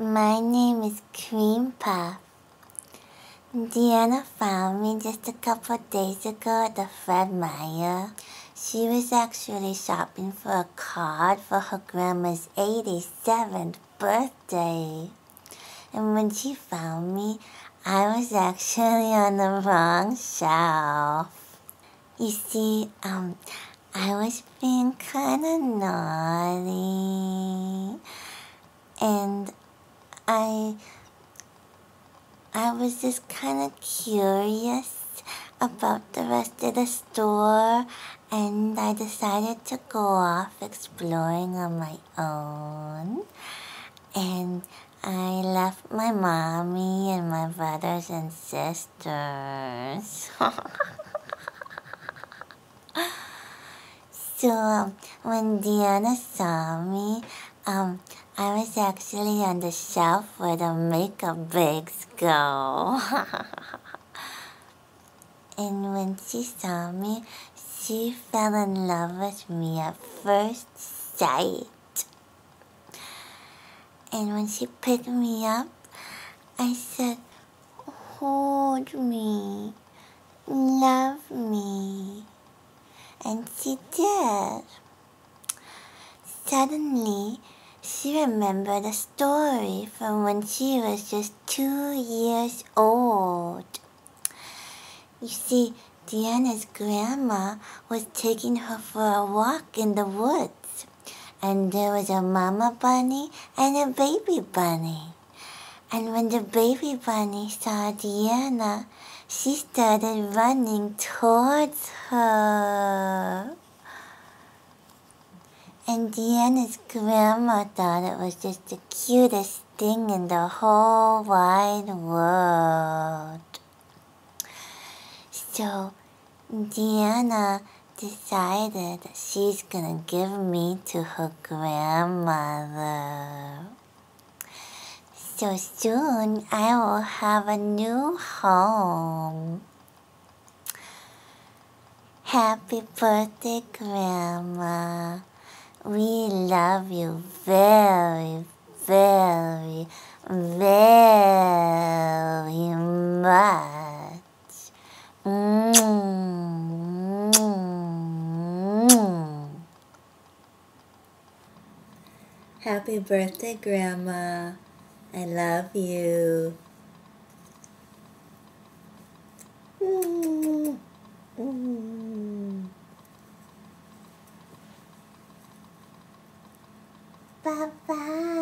My name is Cream Puff. Deanna found me just a couple days ago at the Fred Meyer. She was actually shopping for a card for her grandma's 87th birthday. And when she found me, I was actually on the wrong shelf. You see, I was being kinda naughty. And I was just kinda curious about the rest of the store, and I decided to go off exploring on my own. And I left my mommy and my brothers and sisters. So when Deanna saw me, I was actually on the shelf where the makeup bags go. And when she saw me, she fell in love with me at first sight. And when she picked me up, I said, "Hold me, love me." And she did. Suddenly, she remembered a story from when she was just 2 years old. You see, Deanna's grandma was taking her for a walk in the woods, and there was a mama bunny and a baby bunny. And when the baby bunny saw Deanna, she started running towards her. And Deanna's grandma thought it was just the cutest thing in the whole wide world. So Deanna decided that she's gonna give me to her grandmother. So soon I will have a new home. Happy birthday, Grandma. We love you very, very, very much. Happy birthday, Grandma. I love you. Bye-bye.